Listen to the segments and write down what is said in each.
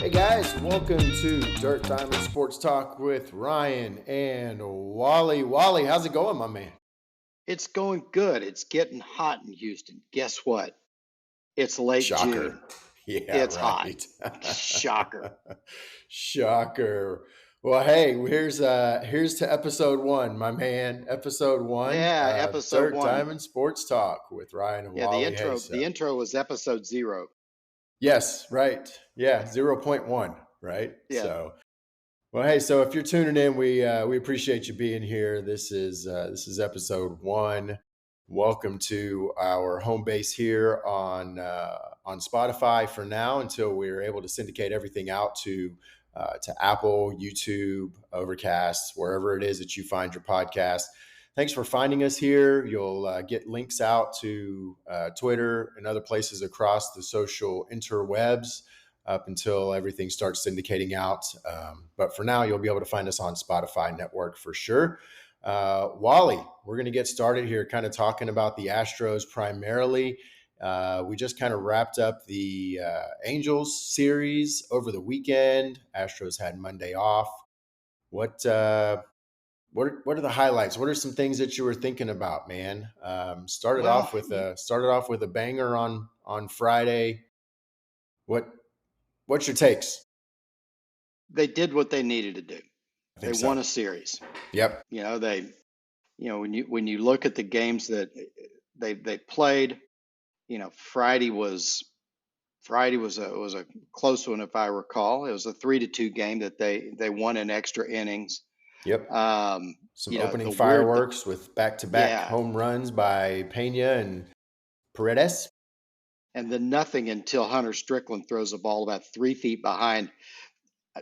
Hey guys, welcome to Dirt Diamond Sports Talk with Ryan and Wally. Wally, how's it going, my man? It's going good. It's getting hot in Houston. Guess what? It's late Shocker. June. Yeah, It's hot. right. Shocker. Shocker. Well, hey, here's to episode one, my man. Episode one, Yeah, episode Dirt one. Diamond Sports Talk with Ryan and Yeah, the Wally. Hey, intro. so The intro was episode 0. yes, right. Yeah, 0.1, right? Yeah. Well, hey, so if you're tuning in, we appreciate you being here. This is episode one. Welcome to our home base here on Spotify for now until we're able to syndicate everything out to Apple, YouTube, Overcast, wherever it is that you find your podcast. Thanks for finding us here. You'll get links out to Twitter and other places across the social interwebs up until everything starts syndicating out. But for now, you'll be able to find us on Spotify network for sure. Wally, we're going to get started here kind of talking about the Astros primarily. We just kind of wrapped up the Angels series over the weekend. Astros had Monday off. What are the highlights? What are some things that you were thinking about, man? Started Well, off with a banger on Friday. What's your takes? they did what they needed to do. I They think won so. a series. Yep. When you look at the games that they played, Friday was a close one if I recall. It was a 3-2 game that they won in extra innings. Yep. Some opening The fireworks with back-to-back yeah, home runs by Pena and Paredes. and then nothing until Hunter Strickland throws a ball about 3 feet behind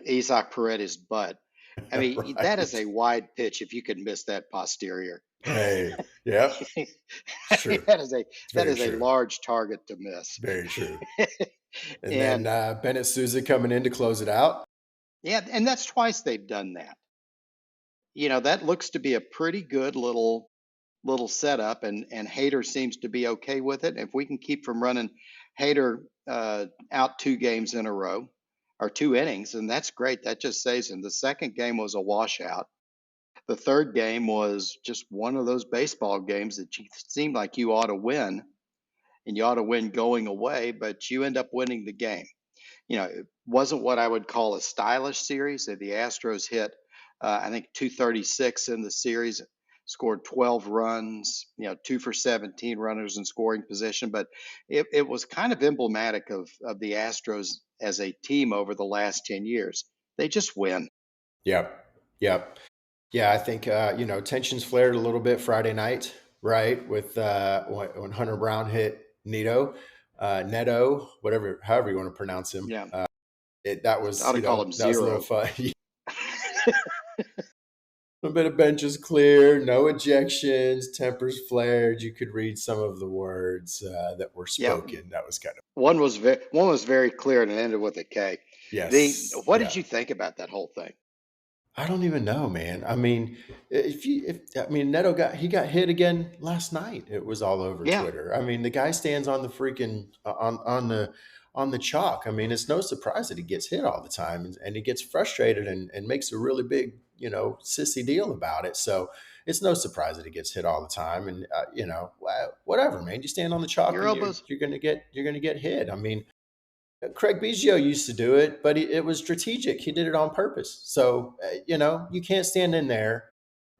Isaac Paredes' butt. I mean, that is Right. a wide pitch if you could miss that posterior. Hey, yep. It's true. that is a It's that very is a true. large target to miss. Very true. And then And Bennett Sousa coming in to close it out. yeah, and that's twice they've done that. That looks to be a pretty good little setup, and Hader seems to be okay with it. If we can keep from running Hader out 2 games in a row or 2 innings, and that's great. That just saves him. The second game was a washout. The third game was just one of those baseball games that you seem like you ought to win, and you ought to win going away, but you end up winning the game. It wasn't what I would call a stylish series. The Astros hit, I think, 236 in the series, scored 12 runs, 2 for 17 runners in scoring position. But it was kind of emblematic of the Astros as a team over the last 10 years. They just win. Yep. Yep. Yeah, I think tensions flared a little bit Friday night, right? With when Hunter Brown hit Neto, however you want to pronounce him. Yeah. That was I ought to call him that was a little Zero. fun. A bit of benches clear, no ejections, tempers flared. You could read some of the words that were Yeah. spoken. That was kind of One was very clear and it ended with a K. yes, What yeah. did you think about that whole thing? I don't even know, man. I mean, Neto got hit again last night. It was all over Yeah. Twitter. I mean, the guy stands on the freaking on the chalk. I mean, it's no surprise that he gets hit all the time and he gets frustrated and makes a really big, sissy deal about it. So it's no surprise that he gets hit all the time. And whatever, man. You stand on the chalk Your and elbows. you're gonna get hit. I mean, Craig Biggio used to do it, but it was strategic. He did it on purpose. So, you can't stand in there,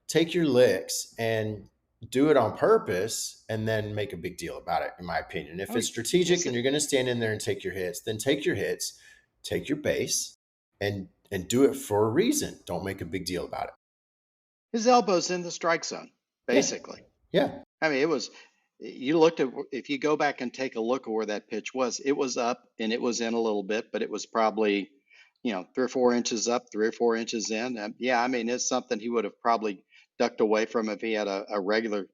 take your licks, and do it on purpose and then make a big deal about it, in my opinion. If Oh, it's strategic his and you're going to stand in there and take your hits, then take your hits, take your base, and do it for a reason. Don't make a big deal about it. his elbows in the strike zone, Yeah. basically. Yeah. I mean, it was. You looked at if you go back and take a look at where that pitch was, it was up and it was in a little bit, but it was probably 3 or 4 inches up, 3 or 4 inches in. Yeah, I mean, it's something he would have probably ducked away from if he had a regular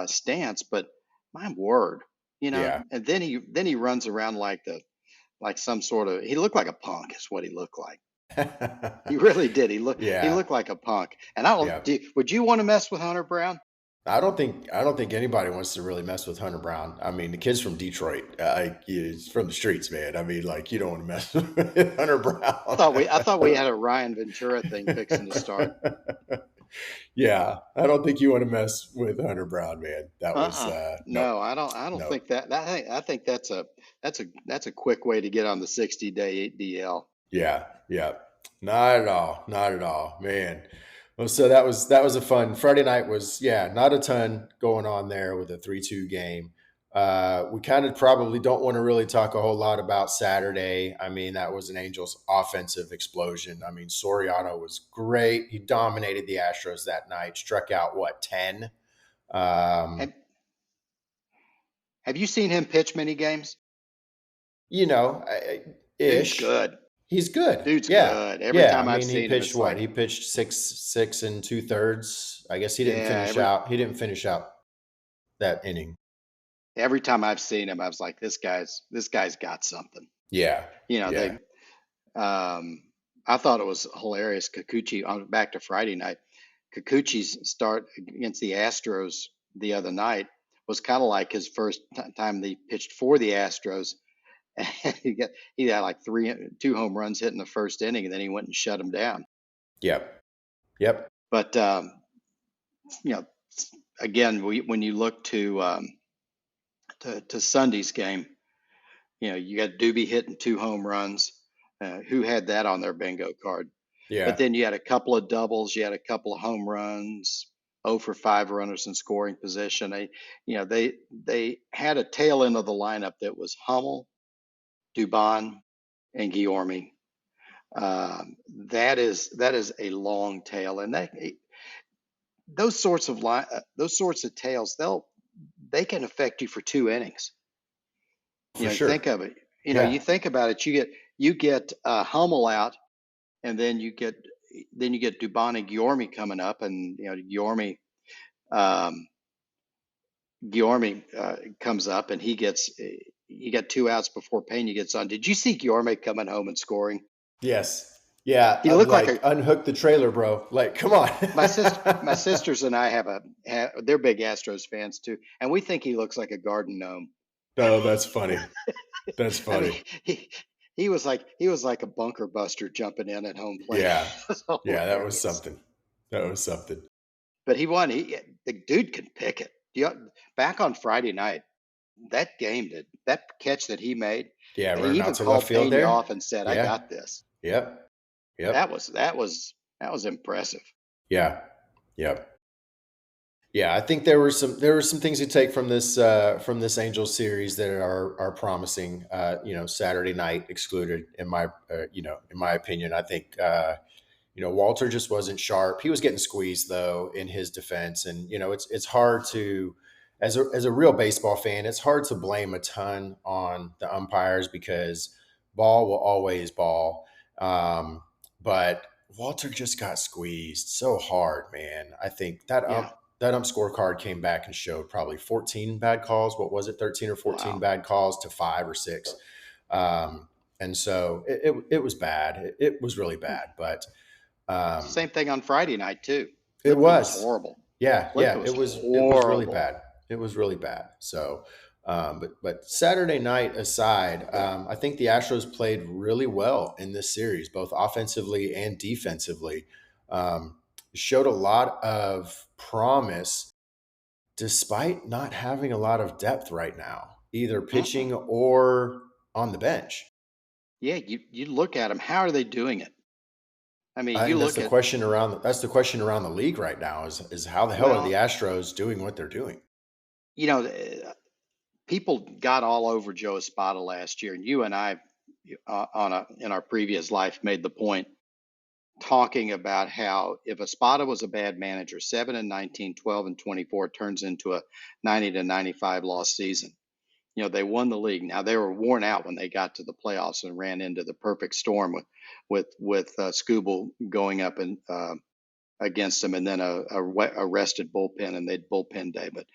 stance. But my word, Yeah. and then he runs around like some sort of. He looked like a punk, is what he looked like. He really did. He Yeah. looked like a punk. And I don't. Yeah. Would you want to mess with Hunter Brown? I don't think anybody wants to really mess with Hunter Brown. I mean, the kid's from Detroit. He's from the streets, man. I mean, like you don't want to mess with Hunter Brown. I thought we had a Ryan Ventura thing fixing to start. Yeah, I don't think you want to mess with Hunter Brown, man. That was no, No, I don't no. think that. I think that's a quick way to get on the 60-day DL. Yeah, yeah. Not at all. Not at all, man. Well, so that was a fun Friday night. Was yeah, not a ton going on there with a 3-2 game. We kind of probably don't want to really talk a whole lot about Saturday. I mean, that was an Angels offensive explosion. I mean, Soriano was great. He dominated the Astros that night. Struck out what 10. Um, Have, have you seen him pitch many games? you know, Dude's ish. good. He's good. Dude's Yeah. good. Every Yeah. I time I've mean, he seen him, pitched it's what? like, He pitched six and 2/3. I guess he didn't yeah. finish out. He didn't finish out that inning. Every time I've seen him, I was like, this guy's got something. Yeah. You know, Yeah. I thought it was hilarious. Kikuchi on back to Friday night. Kikuchi's start against the Astros the other night was kind of like his first time they pitched for the Astros. He had like two home runs hit in the first inning, and then he went and shut him down. Yep. Yep. But you know, again, when you look to Sunday's game, you know, you got Doobie hitting two home runs. Who had that on their bingo card? But Yeah. then you had a couple of doubles, you had a couple of home runs, 0 for 5 runners in scoring position. They had a tail end of the lineup that was Hummel, Dubon, and Guillorme. That is a long tail, and those sorts of tails they can affect you for 2 innings. For Think sure. of it. Yeah. You think about it. You get Hummel out, and then you get Dubon and Guillorme coming up, and um, Guillorme comes up, and he got 2 outs before Pena gets on. Did you see Guillorme coming home and scoring? Yes. Yeah. He I'm looked like like a unhook the trailer, bro. Like, come on. my sisters and I they're big Astros fans too, and we think he looks like a garden gnome. No, that's funny. That's I mean, funny. he was like a bunker buster jumping in at home plate. Yeah. It was Yeah. That was hilarious. something. That was something. But he won. The dude can pick it. Back on Friday night, that catch that he made, Yeah. and he Running out even to left called field Pena there. off and said, "I Yeah. got this." Yep. That Yep. was that was that was impressive. Yeah. Yep. Yeah, I think there were some things to take from this Angels series that are promising. Saturday night excluded in my opinion. I think Walter just wasn't sharp. He was getting squeezed though in his defense, and it's hard to as a real baseball fan, it's hard to blame a ton on the umpires because ball will always ball. But Walter just got squeezed so hard, man. I think Yeah. that ump scorecard came back and showed probably 14 bad calls. What was it, 13 or 14 Wow. bad calls to 5 or 6? And so it was bad. It was really bad, but um, Same thing on Friday night too. it Lipka was was. horrible. Yeah, Lipka yeah. was It was really horrible. bad. It was really bad. So, but Saturday night aside, I think the Astros played really well in this series, both offensively and defensively. Um, Showed a lot of promise despite not having a lot of depth right now, either Mm-mm. pitching or on the bench. Yeah, you look at them. How are they doing it? I mean, I you think that's look the at question around that's the question around the league right now is how the hell are the well, Astros doing what they're doing? you know, people got all over Joe Espada last year, and you and I, in our previous life, made the point talking about how if Espada was a bad manager, 7-19, 12-24 turns into a 90-95 loss season. They won the league. Now they were worn out when they got to the playoffs and ran into the perfect storm with Scooble going up and against them, and then a rested bullpen, and they'd bullpen day. But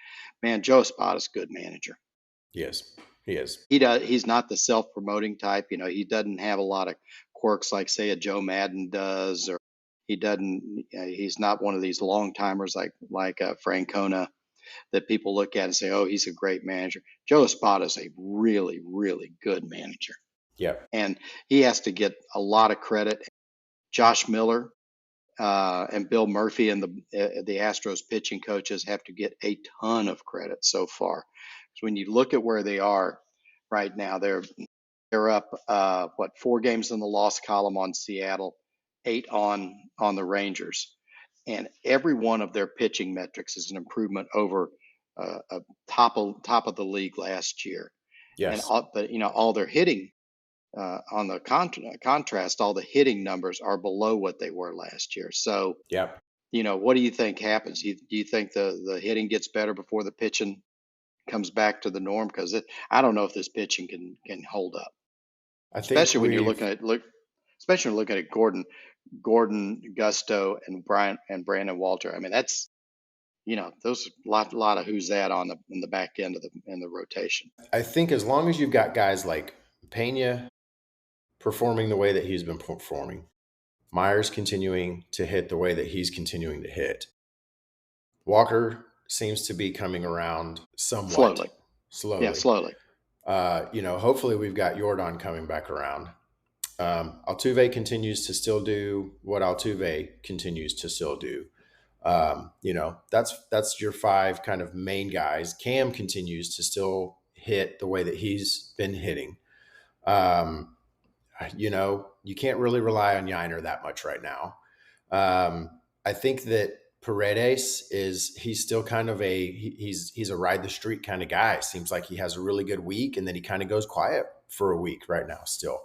man, Joe Espada's a good manager. He is. He is. He's not the self-promoting type. He doesn't have a lot of quirks like say a Joe Madden does, or he doesn't. He's not one of these long timers like Francona. that people look at and say, oh, he's a great manager. Joe Espada is a really, really good manager. Yep. And he has to get a lot of credit. Josh Miller and Bill Murphy and the Astros pitching coaches have to get a ton of credit so far. So when you look at where they are right now, they're up 4 games in the loss column on Seattle, 8 on the Rangers, and every one of their pitching metrics is an improvement over a top of the league last year. And Yes. all their hitting on the contrast, all the hitting numbers are below what they were last year. So, Yep. what do you think happens? Do you think the hitting gets better before the pitching comes back to the norm? Because I don't know if this pitching can hold up, I think especially when you're we've especially looking at Gordon, Gusto, and Brandon Walter. I mean, that's those lot of who's that in the back end of the rotation. I think as long as you've got guys like Pena performing the way that he's been performing, Myers continuing to hit the way that he's continuing to hit, Walker seems to be coming around somewhat Yeah, slowly. slowly. Hopefully we've got Jordan coming back around. Altuve continues to still do what Altuve continues to still do. That's your 5 kind of main guys. Cam continues to still hit the way that he's been hitting. You can't really rely on Yiner that much right now. I think that Paredes he's still kind of he's a ride the street kind of guy. Seems like he has a really good week and then he kind of goes quiet for a week right now still.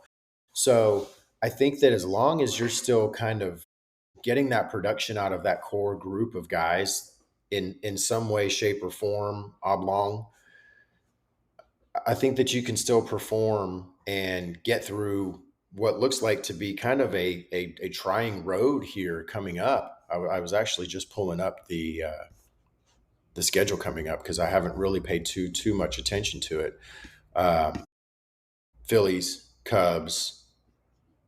So I think that as long as you're still kind of getting that production out of that core group of guys in some way, shape, or form, oblong, I think that you can still perform and get through what looks like to be kind of a trying road here coming up. I was actually just pulling up the schedule coming up because I haven't really paid too much attention to it. Phillies, Cubs,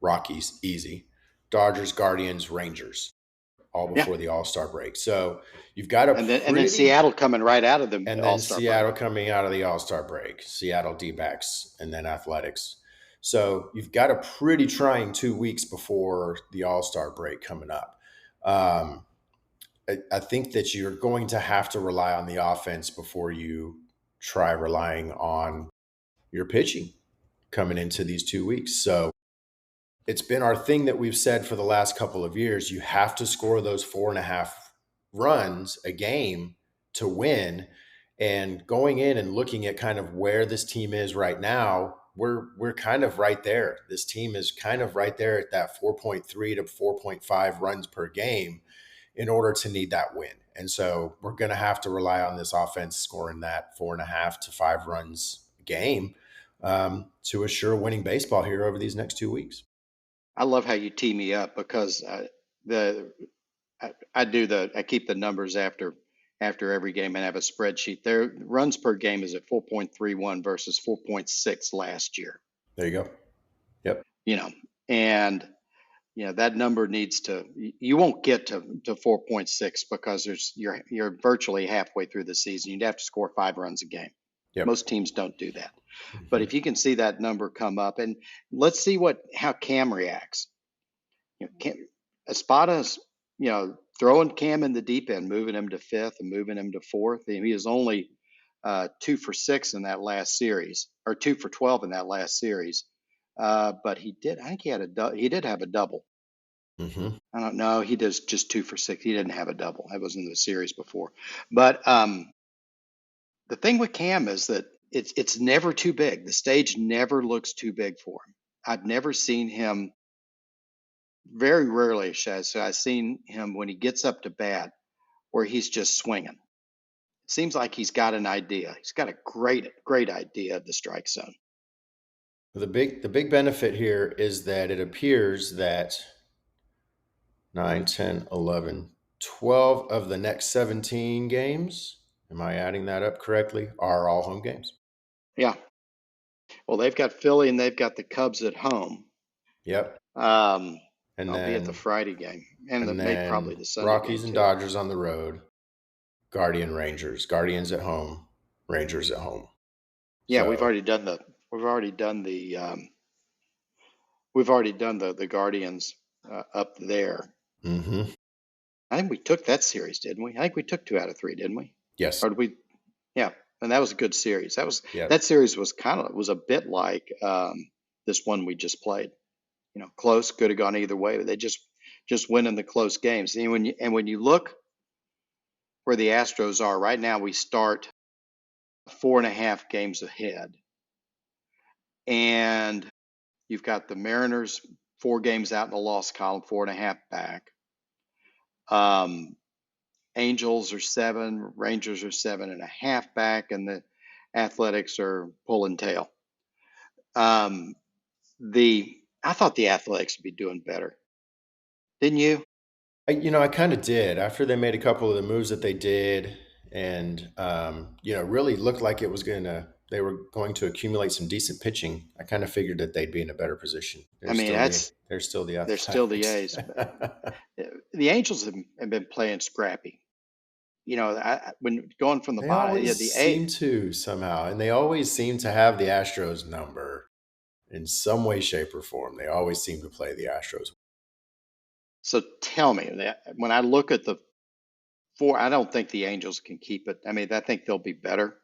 Rockies, easy. Dodgers, Guardians, Rangers, all before the All-Star break. So you've got and then Seattle coming right out of the and then All-Star Seattle break. coming out of the All-Star break, Seattle D-backs, and then Athletics. So you've got a pretty trying 2 weeks before the All-Star break coming up. I think that you're going to have to rely on the offense before you try relying on your pitching coming into these 2 weeks. So it's been our thing that we've said for the last couple of years. You have to score those 4.5 runs a game to win. And going in and looking at kind of where this team is right now, we're kind of right there. This team is kind of right there at that 4.3 to 4.5 runs per game in order to need that win. And so we're going to have to rely on this offense scoring that 4.5 to 5 runs a game to assure winning baseball here over these next 2 weeks. I love how you tee me up because I keep the numbers after every game and have a spreadsheet. Their runs per game is at 4.31 versus 4.6 last year. There you go. Yep. And that number needs to. You won't get to 4.6 because you're virtually halfway through the season. You'd have to score 5 runs a game. Yep. Most teams don't do that. But if you can see that number come up, and let's see how Cam reacts. Espada's, throwing Cam in the deep end, moving him to 5th and moving him to 4th. And he was only 2 for 6 in that last series, or 2 for 12 in that last series. But I think he did have a double. Mm-hmm. I don't know. He does just 2 for 6. He didn't have a double. That was in the series before. But the thing with Cam is that it's never too big. The stage never looks too big for him. I've never seen him. Very rarely, I've seen him when he gets up to bat where he's just swinging. It seems like he's got an idea. He's got a great idea of the strike zone. The big benefit here is that it appears that 9, 10, 11, 12 of the next 17 games, am I adding that up correctly, are all home games. Yeah. Well, they've got Philly and they've got the Cubs at home. Yep. And I'll be at the Friday game and then probably the Sunday Rockies game and too. Dodgers on the road. Guardians at home, Rangers at home. Yeah, So we've already done the we've already done the Guardians up there. mhm. I think we took that series, didn't we? I think we took 2 out of 3, didn't we? Yes. Or did we? Yeah, and that was a good series. Yep. That series was a bit like this one we just played. Close, could have gone either way, but they just win in the close games. And when you look where the Astros are right now, we start 4.5 games ahead, and you've got the Mariners 4 games out in the loss column, 4.5 back. Angels are 7, Rangers are 7.5 back, and the Athletics are pulling tail. I thought the Athletics would be doing better, didn't you? I kind of did after they made a couple of the moves that they did, and really looked like they were going to accumulate some decent pitching. I kind of figured that they'd be in a better position. I mean, They're still the they're still the Athletics. A's. The Angels have been playing scrappy. When going from the They bottom, always the seem A. to somehow, and they always seem to have the Astros number in some way, shape, or form. They always seem to play the Astros. So tell me that when I look at the 4, I don't think the Angels can keep it. I mean, I think they'll be better,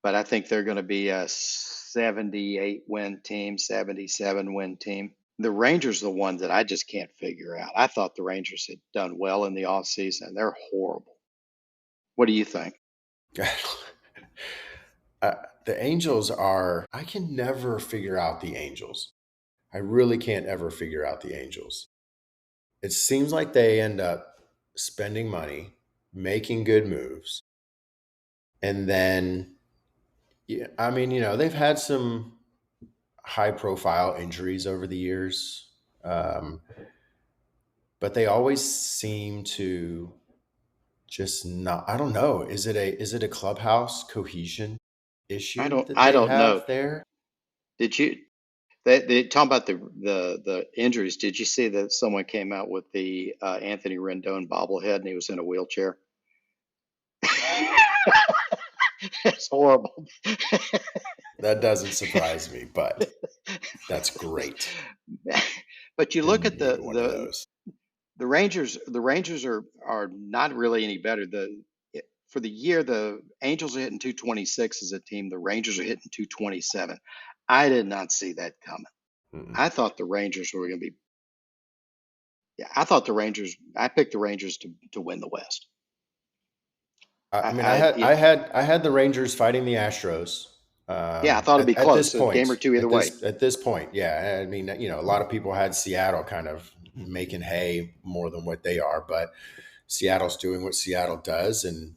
but I think they're going to be a 78 win team, 77 win team. The Rangers are the one that I just can't figure out. I thought the Rangers had done well in the offseason. They're horrible. What do you think? The Angels are, I can never figure out the Angels. I really can't ever figure out the Angels. It seems like they end up spending money, making good moves, and then, yeah, I mean, they've had some high profile injuries over the years, um, but they always seem to just not. I don't know. Is it a clubhouse cohesion issue that I they don't know. have there? Did you they talking about the injuries? Did you see that someone came out with the Anthony Rendon bobblehead and he was in a wheelchair? It's horrible. That doesn't surprise me, but that's great. But you look Didn't at need one of those. the Rangers. The Rangers are not really any better. For the year, the Angels are hitting 226 as a team. The Rangers are hitting 227. I did not see that coming. Mm-mm. I thought the Rangers were going to be. Yeah, I thought the Rangers. I picked the Rangers to win the West. I mean, I you know, I had the Rangers fighting the Astros. yeah, I thought it'd be At this close, a game or point, two either way. at this point, yeah. I mean, a lot of people had Seattle kind of making hay more than what they are, but Seattle's doing what Seattle does, and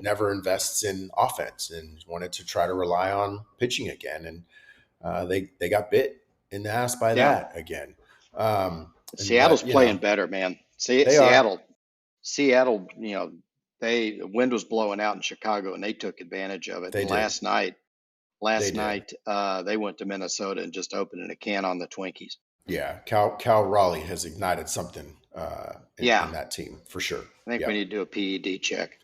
never invests in offense, and wanted to try to rely on pitching again, and they got bit in the ass by Yeah, that again. And Seattle's but playing better, man. they are. Seattle. The wind was blowing out in Chicago, and they took advantage of it. They And did. They last did. night, they went to Minnesota and just opened a can on the Twinkies. Yeah, Cal Raleigh has ignited something Yeah, in that team for sure. I think we Yep. need to do a PED check.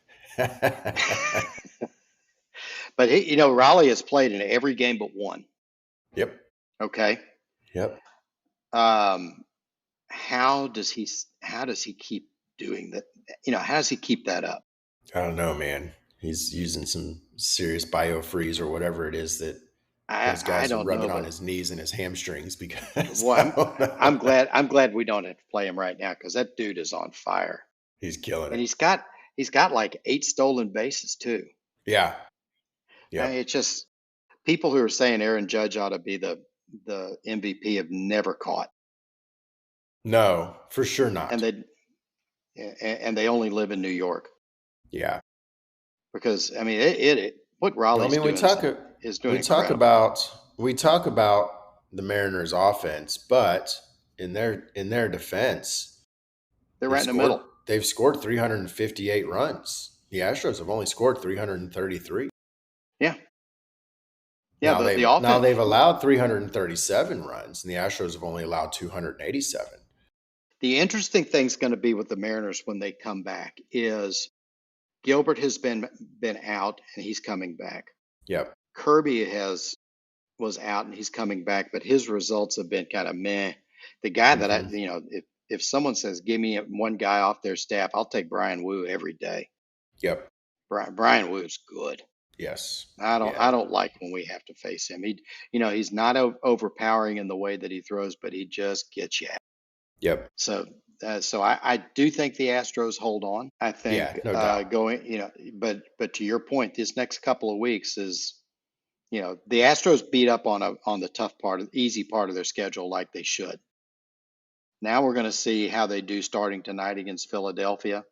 But Raleigh has played in every game but one. Yep. Okay. Yep. Um, how does he keep doing that? How does he keep that up? I don't know, man. He's using some serious biofreeze or whatever it is that those I guys are don't know, rubbing on but his knees and his hamstrings because well, I don't I'm know. glad we don't have to play him right now because that dude is on fire, He's killing and it. he's got like 8 stolen bases too. Yeah. I mean, Yep. it's just people who are saying Aaron Judge ought to be the MVP have never caught, No, for sure and not. they only live in New York Yeah. because I mean what I Raleigh's mean, doing is doing we talk incredible. about the Mariners offense, but in their defense, They're they've right in the scored middle. they've scored 358 runs. The Astros have only scored 333. Yeah, yeah. The Now offense. they've allowed 337 runs, and the Astros have only allowed 287. The interesting thing's going to be with the Mariners when they come back is Gilbert has been out and he's coming back. Yep. Kirby was out and he's coming back, but his results have been kind of meh. The guy that Hmm. if someone says give me one guy off their staff, I'll take Brian Wu every day. Yep. Brian Wu's good. Yes. I Yeah. don't like when we have to face him. He's not overpowering in the way that he throws, but he just gets you. Yep. So I do think the Astros hold on. I think Yeah. No doubt. but to your point, this next couple of weeks is, the Astros beat up on the tough part, easy part of their schedule like they should. Now we're going to see how they do starting tonight against Philadelphia.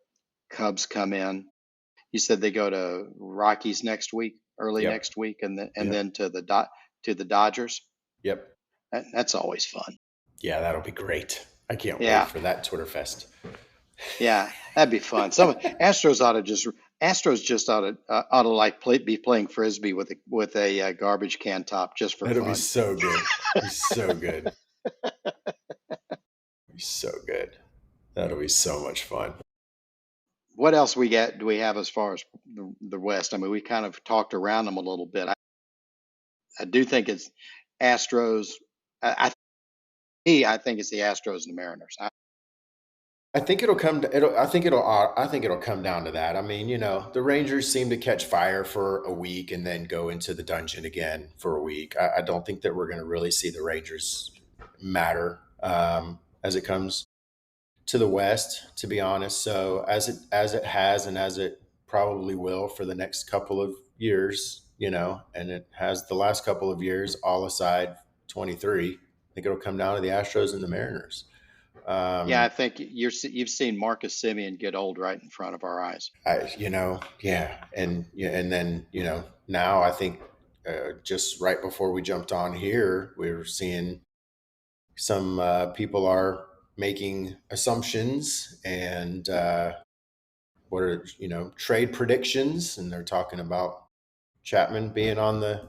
Cubs come in. You said they go to Rockies next week, early Yep. next week, and Yep. then to the Dodgers. Yep. That's always fun. Yeah, that'll be great. I can't wait Yeah, for that Twitter fest. yeah, that'd be fun. Astros just ought to like be playing frisbee with a garbage can top just for That'll be fun. so good. Be so good. Be so good. That'll be so much fun. What else do we have as far as the West? I mean, we kind of talked around them a little bit. I do think it's Astros. I think it's the Astros and the Mariners. I think it'll come. I think it'll come down to that. I mean, the Rangers seem to catch fire for a week and then go into the dungeon again for a week. I don't think that we're going to really see the Rangers matter as it comes to the West, to be honest. So as it has and as it probably will for the next couple of years, and it has the last couple of years, all aside 23. I think it'll come down to the Astros and the Mariners. Yeah, I Um, think you've seen Marcus Semien get old right in front of our eyes. yeah, and then now I think just right before we jumped on here, we were seeing some people are making assumptions and what are trade predictions, and they're talking about Chapman being on the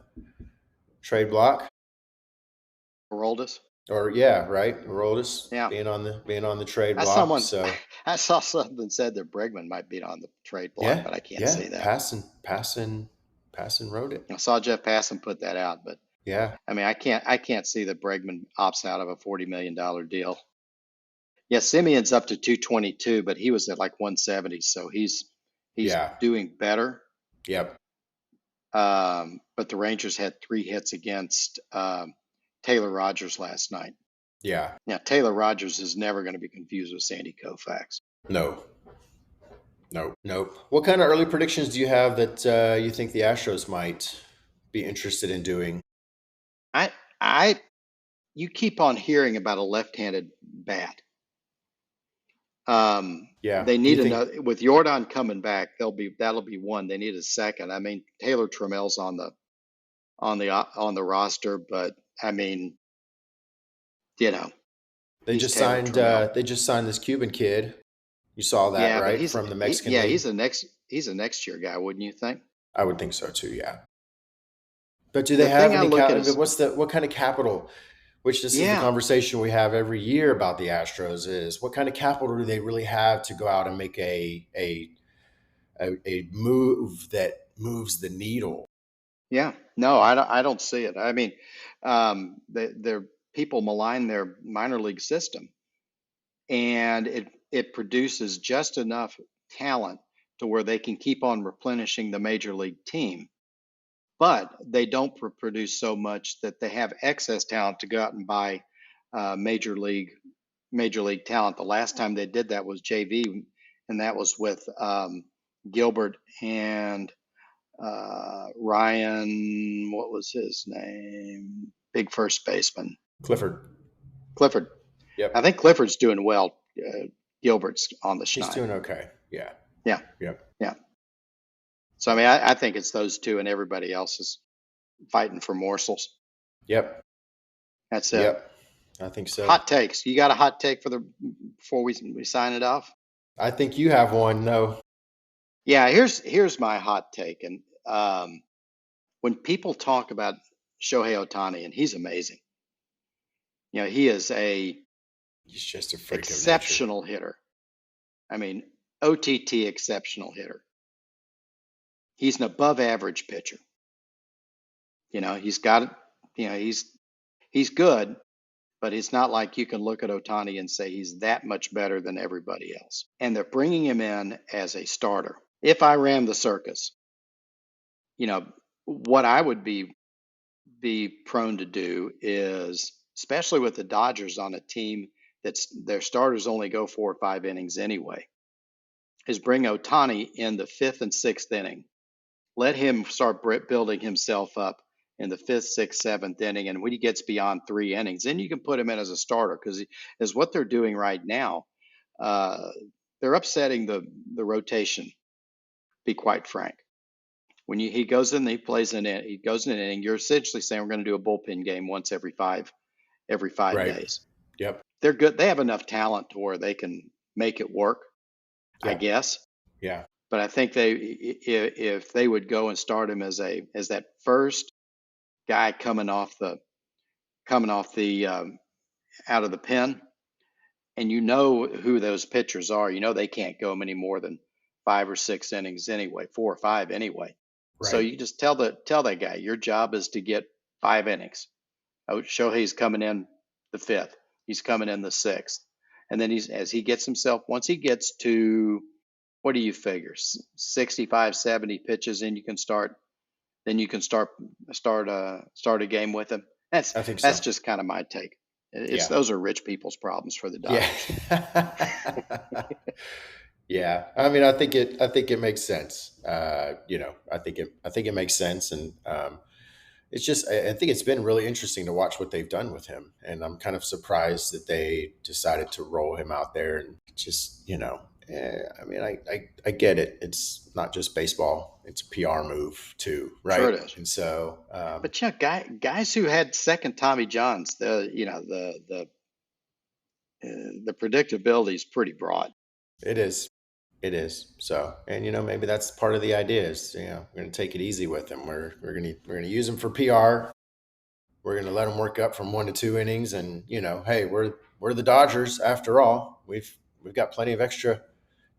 trade block, Aroldis. or yeah, right, Aroldis Yeah, being on the trade I block. someone So I saw something said that Bregman might be on the trade block, yeah, but I can't yeah, see that. passing wrote it. I saw Jeff Passan put that out, but Yeah, I mean, I can't see that Bregman opts out of a $40 million deal. Yeah, Simeon's up to 222, but he was at like 170, so he's yeah, doing better. yep, But the Rangers had 3 hits against Taylor Rogers last night. yeah. Now, Taylor Rogers is never going to be confused with Sandy Koufax. No, no, no. What kind of early predictions do you have that you think the Astros might be interested in doing? I, I, you keep on hearing about a left-handed bat. Yeah, They you need think another with Jordan coming back. That'll be one. They need a second. I mean, Taylor Trammell's on the roster, but I mean, you know, they he's just Taylor signed? Trammell. They just signed this Cuban kid. You saw that, Yeah, but right, from the Mexican yeah, League? he's a next year guy, wouldn't you think? I would think so too. Yeah, but do they The have thing I any? look at is, What kind of capital? Which this is the yeah, conversation we have every year about the Astros is what kind of capital do they really have to go out and make a move that moves the needle? yeah. No, I don't see it. I mean, their people malign their minor league system, and it produces just enough talent to where they can keep on replenishing the major league team, but they don't produce so much that they have excess talent to go out and buy major league talent. The last time they did that was JV, and that was with Gilbert and Ryan. What was his name? Big first baseman, Clifford. Clifford. I Yep, think Clifford's doing well. Gilbert's on the he's schneid. doing okay. Yeah, Yeah, yep, yeah. So I mean, I think it's those two, and everybody else is fighting for morsels. yep, That's it. yep. I think so. Hot takes. You got a hot take before we sign it off? I think you have one, though. Yeah. Here's my hot take. And when people talk about Shohei Ohtani, and he's amazing. He is a He's just a freak of nature. exceptional hitter. I mean, OTT exceptional hitter. He's an above average pitcher. He's got it. He's good, but it's not like you can look at Ohtani and say he's that much better than everybody else. And they're bringing him in as a starter. If I ran the circus, what I would be prone to do is, especially with the Dodgers on a team that's their starters only go 4 or 5 innings anyway, is bring Ohtani in the 5th and 6th inning. Let him start building himself up in the 5th, 6th, 7th inning. And when he gets beyond 3 innings, then you can put him in as a starter, because is what they're doing right now. They're upsetting the rotation, be quite frank. When he goes in, he plays in it. He goes in an inning. You're essentially saying we're going to do a bullpen game once every five Right. days. Yep. They're good. They have enough talent to where they can make it work, I Yep. guess. Yeah. But I think if they would go and start him as that first guy coming off the out of the pen, and who those pitchers are, they can't go many more than 5 or 6 innings anyway, 4 or 5 anyway. Right. So you just tell that guy, your job is to get 5 innings. Shohei's coming in the 5th. He's coming in the 6th. And then once he gets to, what do you figure, 65, 70 pitches, and you can start a game with him. I think that's so. just kind of my take. Those are rich people's problems for the Dodgers. Yeah. Yeah. I mean, I think it makes sense. I think it makes sense. And it's just, I think it's been really interesting to watch what they've done with him. And I'm kind of surprised that they decided to roll him out there and just, I mean, I get it. It's not just baseball. It's a PR move too, right? Sure it is. And so, but guys who had second Tommy Johns, the predictability is pretty broad. It is. So, and maybe that's part of the idea is, we're going to take it easy with him. We're going to use him for PR. We're going to let him work up from 1 to 2 innings, and hey, we're the Dodgers after all. We've got plenty of extra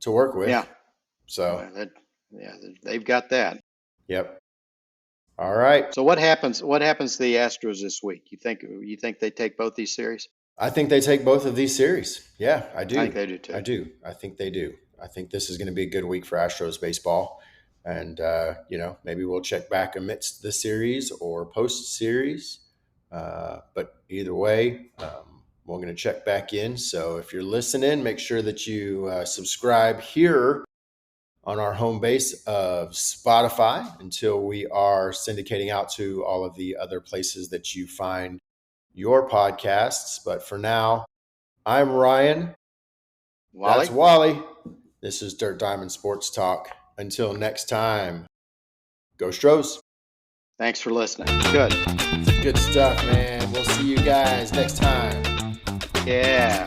to work with. Yeah. So they've got that. Yep. All right. So what happens to the Astros this week? You think they take both these series? I think they take both of these series. Yeah, I do. I think they do too. I do. I think they do. I think this is going to be a good week for Astros baseball. And, maybe we'll check back amidst the series or post series. But either way, we're going to check back in. So if you're listening, make sure that you subscribe here on our home base of Spotify until we are syndicating out to all of the other places that you find your podcasts. But for now, I'm Ryan. Wally. That's Wally. This is Dirt Diamond Sports Talk. Until next time, go Astros. Thanks for listening. Good stuff, man. We'll see you guys next time. Yeah.